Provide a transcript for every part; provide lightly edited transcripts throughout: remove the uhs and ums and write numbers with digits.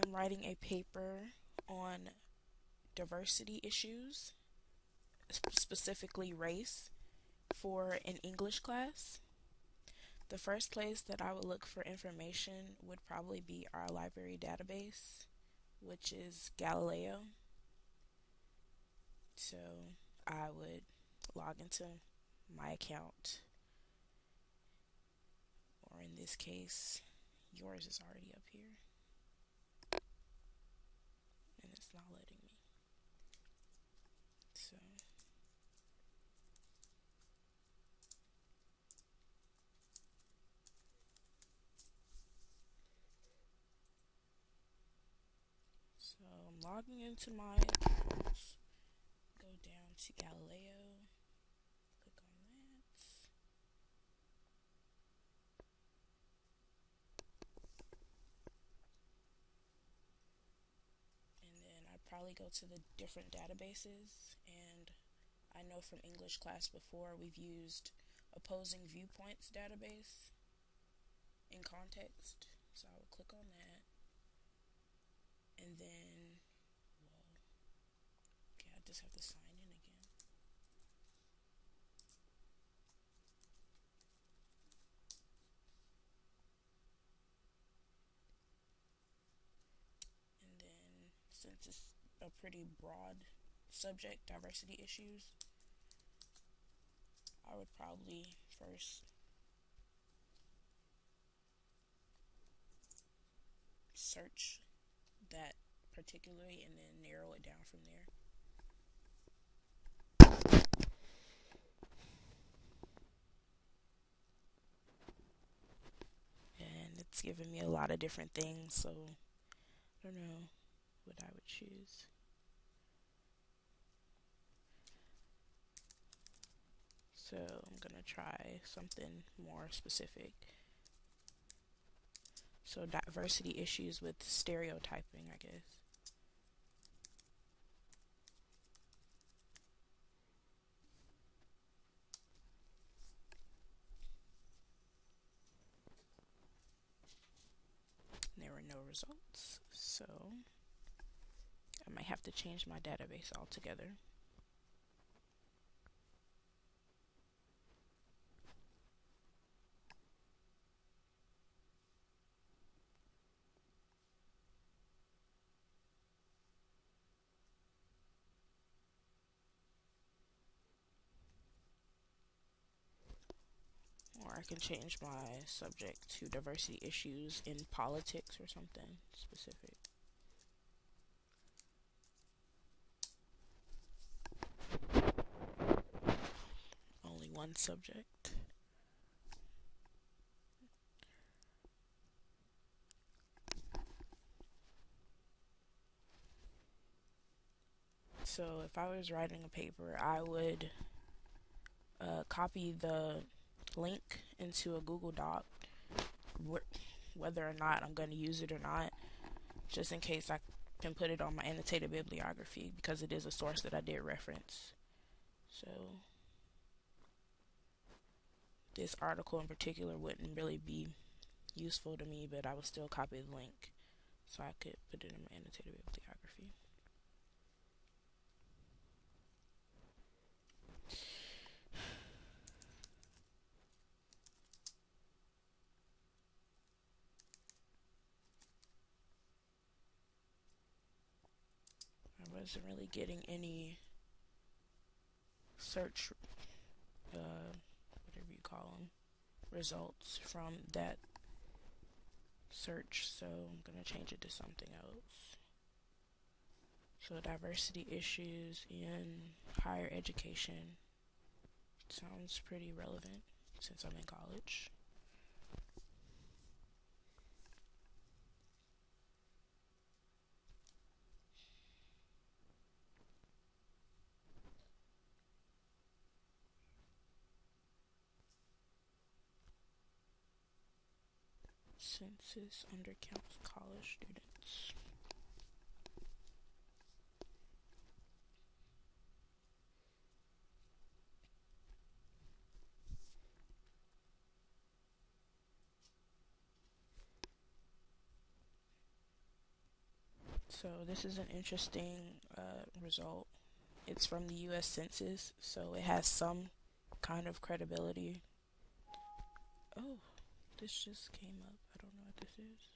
I'm writing a paper on diversity issues, specifically race, for an English class. The first place that I would look for information would probably be our library database, which is Galileo. So I would log into my account, or in this case, yours is already up here, and it's not letting me. So I'm logging into my accounts. Go down to Galileo, click on that, and then I'd probably go to the different databases. And I know from English class before we've used opposing viewpoints database in context, so I would click on that, and then, well, okay, I just have to sign in again. And then, since it's a pretty broad subject, diversity issues, I would probably first search that particularly and then narrow it down from there. And it's giving me a lot of different things, so I don't know what I would choose. So I'm gonna try something more specific. So diversity issues with stereotyping, I guess. And there were no results, so I might have to change my database altogether. Or I can change my subject to diversity issues in politics or something specific. Only one subject. So if I was writing a paper, I would copy the link into a Google Doc, whether or not I'm going to use it or not, just in case I can put it on my annotated bibliography because it is a source that I did reference. So this article in particular wouldn't really be useful to me, but I would still copy the link so I could put it in my annotated bibliography. I wasn't really getting any search, whatever you call them, results from that search, so I'm going to change it to something else. So diversity issues in higher education sounds pretty relevant since I'm in college. Census undercounts college students. So this is an interesting result. It's from the U.S. Census, so it has some kind of credibility. Oh, this just came up. I don't know what this is.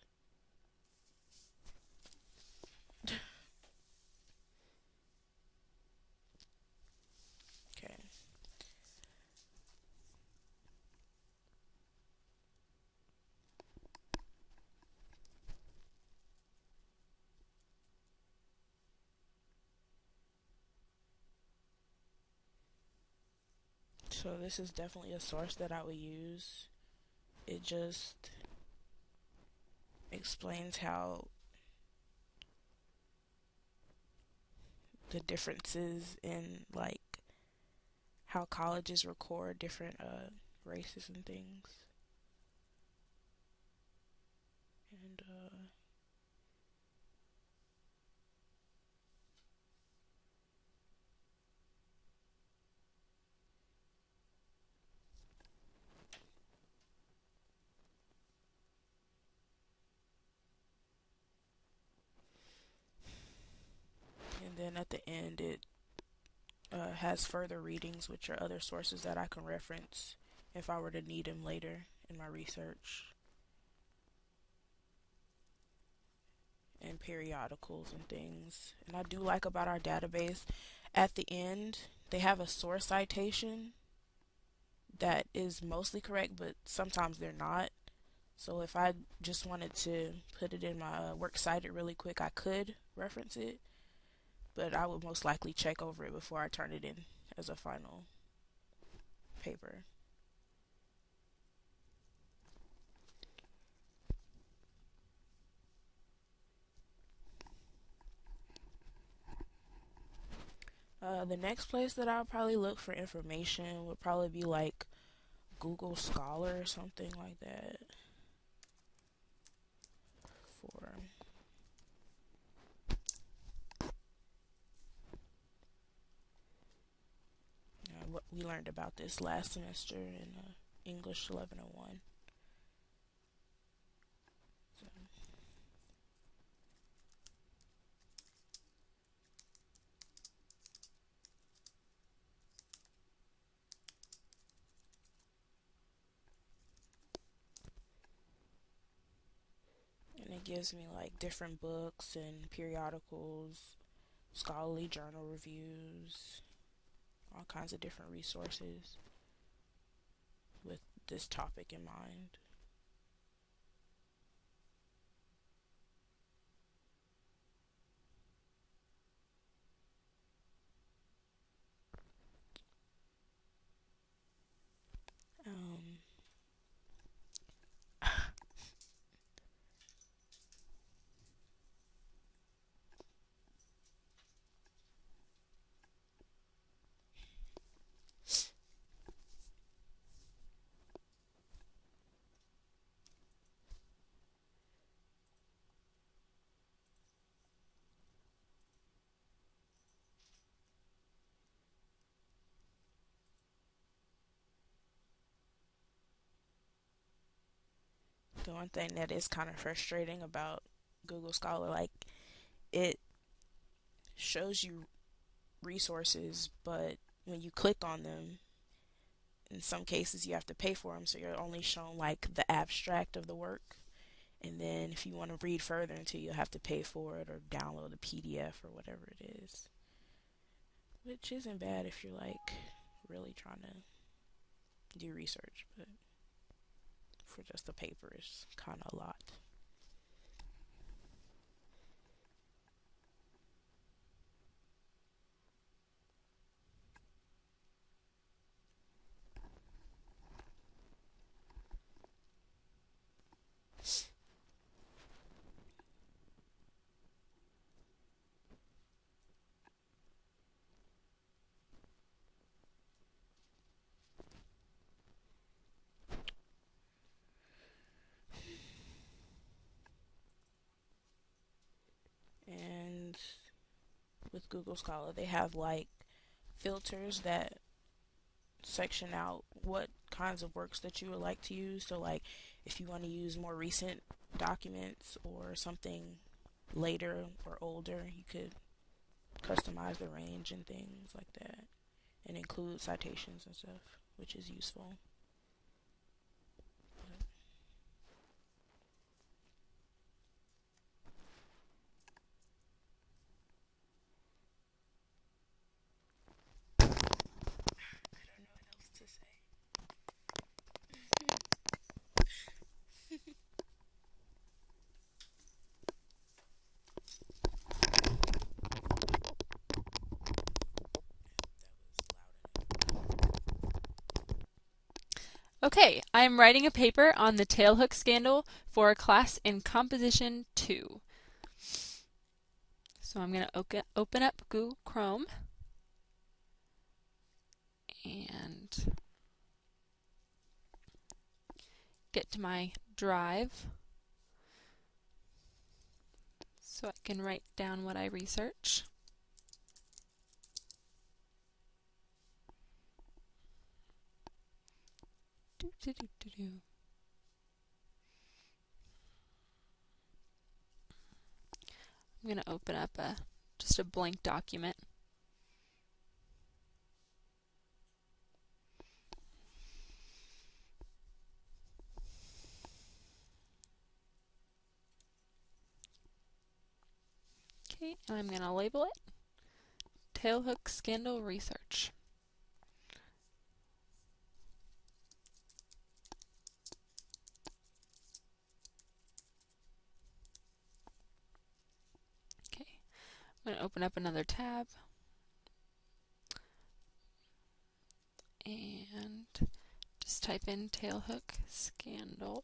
Okay. So this is definitely a source that I would use. It just explains how the differences in like how colleges record different races and things. And then at the end it has further readings, which are other sources that I can reference if I were to need them later in my research, and periodicals and things. And I do like about our database, at the end, they have a source citation that is mostly correct, but sometimes they're not. So if I just wanted to put it in my works cited really quick, I could reference it, but I would most likely check over it before I turn it in as a final paper. The next place that I'll probably look for information would probably be like Google Scholar or something like that. For what we learned about this last semester in English 1101. So, and it gives me like different books and periodicals, scholarly journal reviews, all kinds of different resources with this topic in mind. Um, the one thing that is kind of frustrating about Google Scholar, like it shows you resources, but when you click on them, in some cases you have to pay for them, so you're only shown like the abstract of the work. And then if you want to read further into it, you'll have to pay for it or download the PDF or whatever it is. Which isn't bad if you're like really trying to do research, but for just a paper, it's kind of a lot. And with Google Scholar, they have like filters that section out what kinds of works that you would like to use. So, like, if you want to use more recent documents or something later or older, you could customize the range and things like that, and include citations and stuff, which is useful. I don't know what else to say. Okay, I'm writing a paper on the tailhook scandal for a class in Composition 2. So I'm going to open up Google Chrome and get to my drive so I can write down what I research. I'm going to open up just a blank document. Okay, and I'm going to label it Tailhook Scandal Research. Okay, I'm going to open up another tab and just type in tailhook scandal.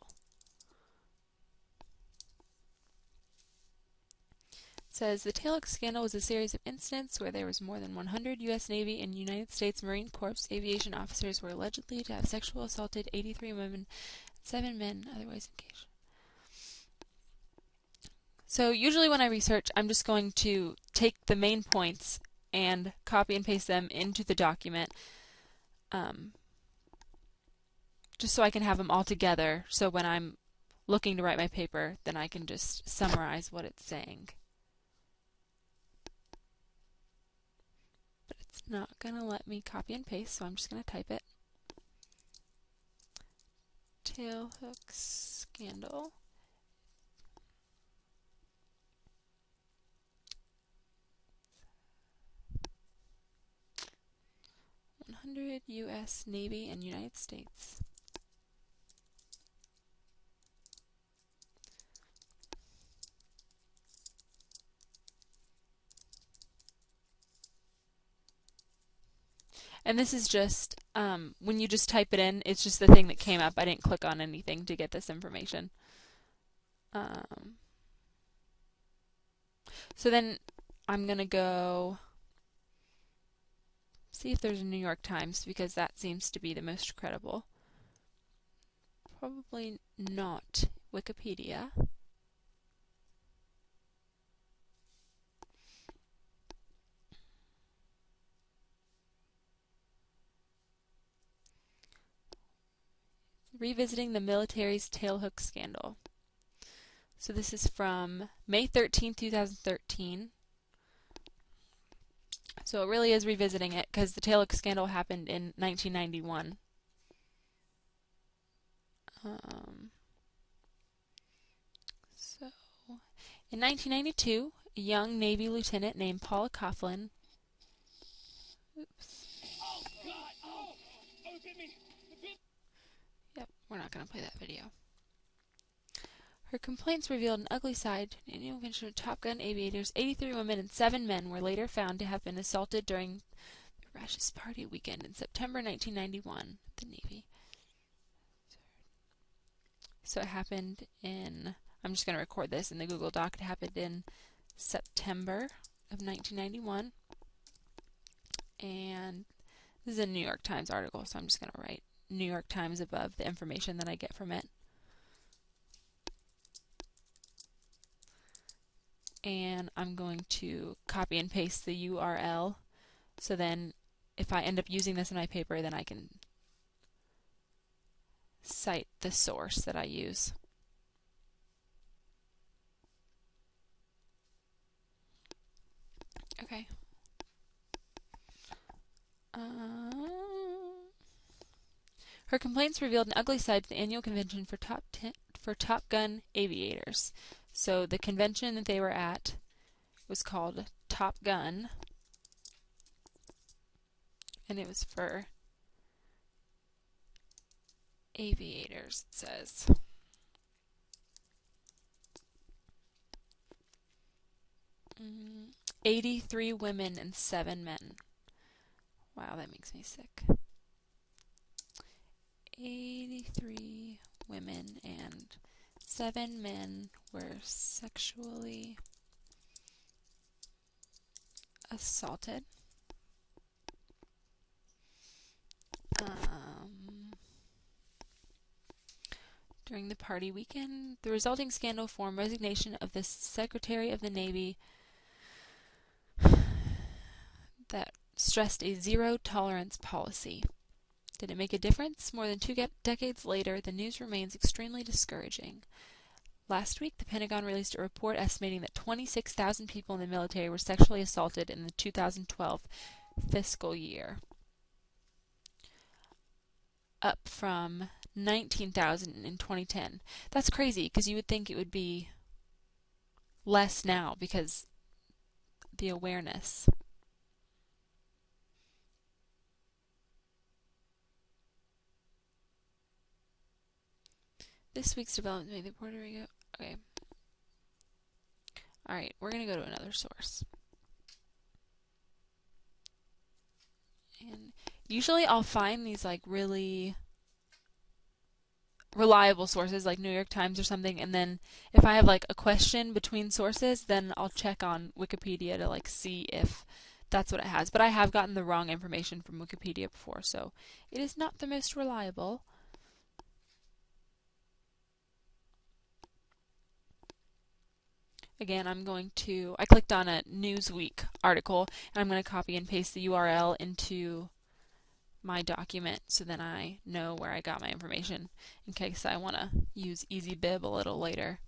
It says the tailhook scandal was a series of incidents where there was more than 100 U.S. Navy and United States Marine Corps aviation officers were allegedly to have sexually assaulted 83 women and 7 men otherwise engaged. So usually when I research, I'm just going to take the main points and copy and paste them into the document, just so I can have them all together, so when I'm looking to write my paper, then I can just summarize what it's saying. But it's not going to let me copy and paste, so I'm just going to type it. Tailhook scandal. U.S. Navy and United States. And this is just, when you just type it in, it's just the thing that came up. I didn't click on anything to get this information. So then I'm going to go see if there's a New York Times, because that seems to be the most credible. Probably not Wikipedia. Revisiting the military's tailhook scandal. So this is from May 13, 2013. So it really is revisiting it, because the tailhook scandal happened in 1991. So in 1992, a young Navy lieutenant named Paula Coughlin. Oh, God. Oh, it bit me. Yep, we're not going to play that video. Her complaints revealed an ugly side to an annual convention of Top Gun aviators. 83 women and 7 men were later found to have been assaulted during the Rashes Party weekend in September 1991 at the Navy. So it happened in, I'm just going to record this in the Google Doc, it happened in September of 1991. And this is a New York Times article, so I'm just going to write New York Times above the information that I get from it. And I'm going to copy and paste the URL, so then if I end up using this in my paper, then I can cite the source that I use. Her complaints revealed an ugly side to the annual convention for Top Gun aviators. So the convention that they were at was called Top Gun, and it was for aviators, it says. Mm, 83 women and 7 men. Wow, that makes me sick. 83 women and 7 men were sexually assaulted. During the party weekend, the resulting scandal formed resignation of the Secretary of the Navy that stressed a zero-tolerance policy. Did it make a difference? More than 2 decades later, the news remains extremely discouraging. Last week, the Pentagon released a report estimating that 26,000 people in the military were sexually assaulted in the 2012 fiscal year, up from 19,000 in 2010. That's crazy, because you would think it would be less now because the awareness. This week's development made the Puerto Rico. Okay. Alright, we're going to go to another source. And usually I'll find these like really reliable sources like New York Times or something, and then if I have like a question between sources, then I'll check on Wikipedia to like see if that's what it has. But I have gotten the wrong information from Wikipedia before, so it is not the most reliable. Again, I clicked on a Newsweek article, and I'm going to copy and paste the URL into my document so then I know where I got my information in case I want to use EasyBib a little later.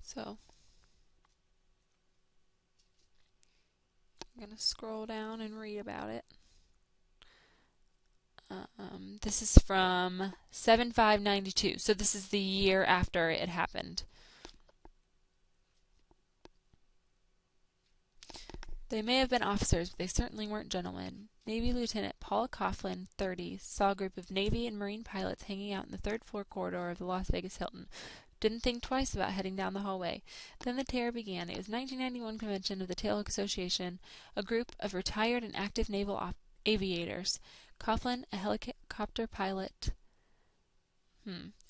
So I'm going to scroll down and read about it. This is from 7/5/92, so this is the year after it happened. They may have been officers, but they certainly weren't gentlemen. Navy Lieutenant Paul Coughlin, 30, saw a group of Navy and Marine pilots hanging out in the third-floor corridor of the Las Vegas Hilton. Didn't think twice about heading down the hallway. Then the terror began. It was 1991 convention of the Tailhook Association, a group of retired and active naval aviators. Coughlin, a helicopter pilot.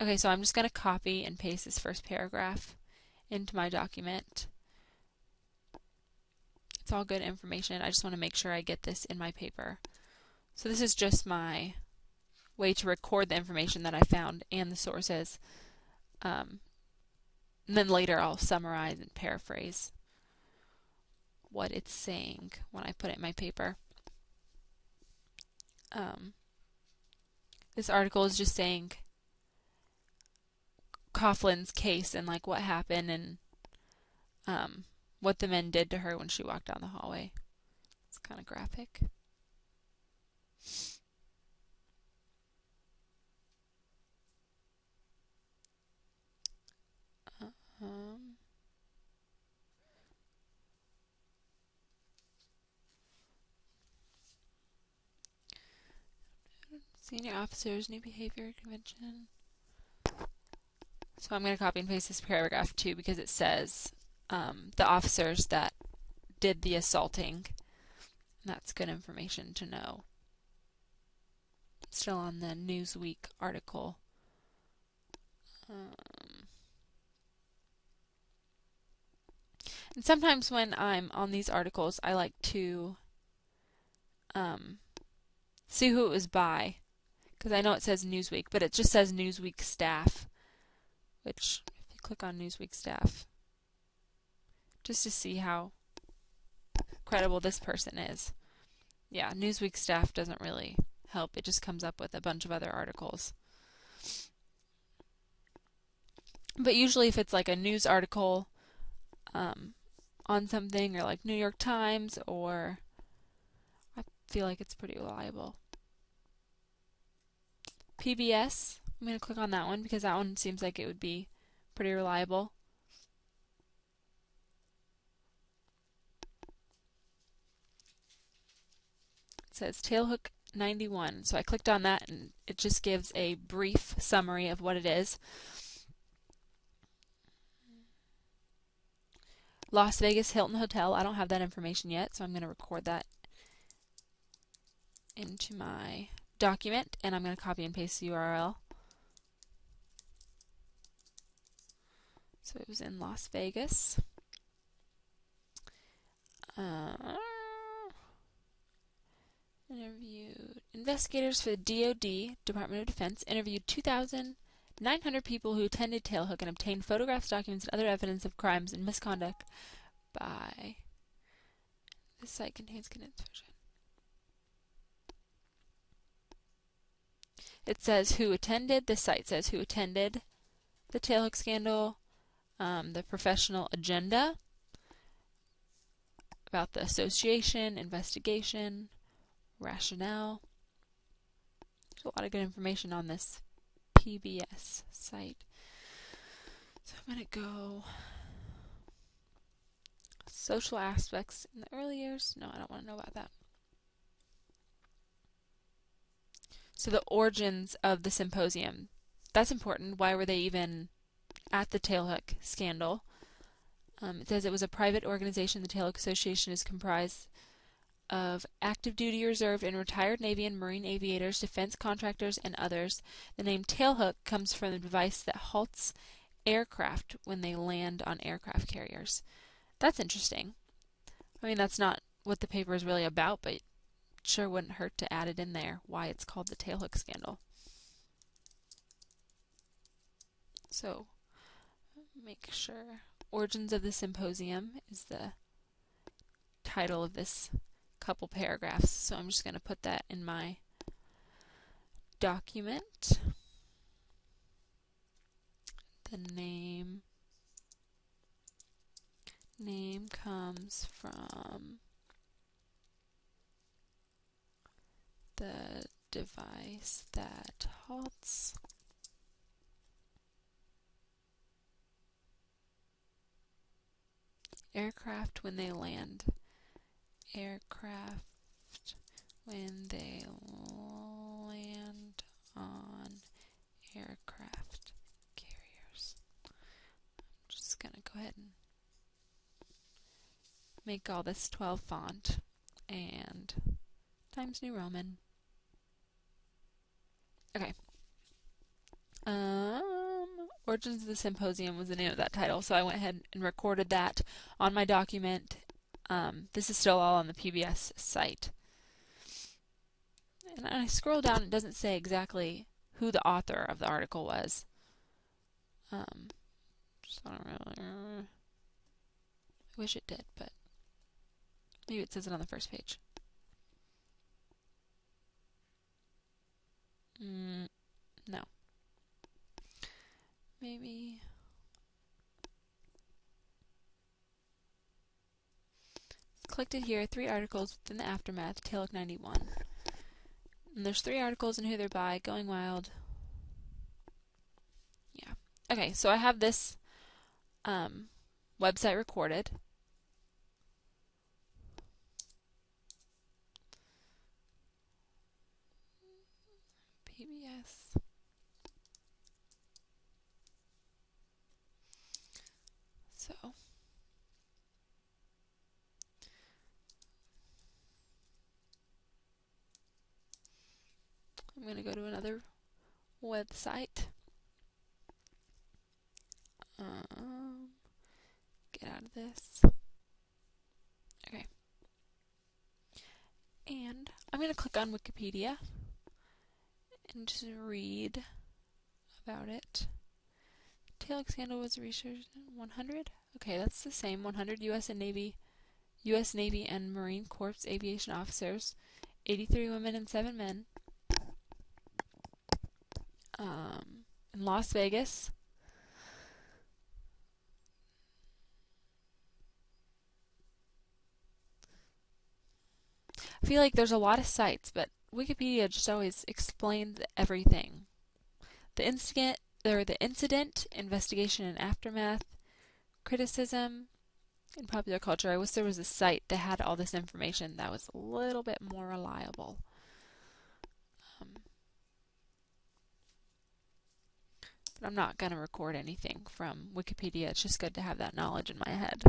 Okay, so I'm just going to copy and paste this first paragraph into my document. It's all good information. I just want to make sure I get this in my paper. So this is just my way to record the information that I found and the sources. And then later I'll summarize and paraphrase what it's saying when I put it in my paper. This article is just saying Coughlin's case and like what happened and what the men did to her when she walked down the hallway. It's kind of graphic. Senior officers, new behavior convention. So I'm going to copy and paste this paragraph too because it says the officers that did the assaulting. That's good information to know. Still on the Newsweek article. And sometimes when I'm on these articles, I like to see who it was by. Because I know it says Newsweek, but it just says Newsweek staff. Which, if you click on Newsweek staff, just to see how credible this person is. Yeah, Newsweek staff doesn't really help. It just comes up with a bunch of other articles. But usually if it's like a news article, on something, or like New York Times, or I feel like it's pretty reliable. PBS, I'm going to click on that one because that one seems like it would be pretty reliable. It says Tailhook 91. So I clicked on that and it just gives a brief summary of what it is. Las Vegas Hilton Hotel. I don't have that information yet, so I'm going to record that into my document, and I'm going to copy and paste the URL. So it was in Las Vegas. Interviewed investigators for the DoD, Department of Defense, interviewed 2,900 people who attended Tailhook and obtained photographs, documents, and other evidence of crimes and misconduct by... This site contains condensed version. It says who attended. This site says who attended the Tailhook scandal, the professional agenda, about the association, investigation, rationale. There's a lot of good information on this PBS site. So I'm going to go social aspects in the early years. No, I don't want to know about that. So the origins of the symposium. That's important. Why were they even at the Tailhook scandal? It says it was a private organization. The Tailhook Association is comprised of active duty, reserve, and retired Navy and Marine aviators, defense contractors, and others. The name tailhook comes from the device that halts aircraft when they land on aircraft carriers. That's interesting. I mean, that's not what the paper is really about, but it sure wouldn't hurt to add it in there, why it's called the Tailhook scandal. So, make sure. Origins of the Symposium is the title of this couple paragraphs, so I'm just going to put that in my document. The name comes from the device that halts aircraft when they land. Aircraft when they land on aircraft carriers. I'm just going to go ahead and make all this 12 font and Times New Roman. Okay. Origins of the Symposium was the name of that title, so I went ahead and recorded that on my document. This is still all on the PBS site. And I scroll down, it doesn't say exactly who the author of the article was. Just don't really... I wish it did, but maybe it says it on the first page. No. Maybe... Collected here 3 articles within the aftermath, Tailhook 91. And there's 3 articles and who they're by, Going Wild. Yeah. Okay, so I have this website recorded. PBS. So I'm going to go to another website. Get out of this. Okay. And I'm going to click on Wikipedia and just read about it. Tailhook scandal was researched 100? Okay, that's the same. 100 U.S. Navy and Marine Corps aviation officers, 83 women and 7 men. In Las Vegas. I feel like there's a lot of sites, but Wikipedia just always explains everything. The incident, investigation and aftermath, criticism, in popular culture. I wish there was a site that had all this information that was a little bit more reliable. But I'm not going to record anything from Wikipedia. It's just good to have that knowledge in my head.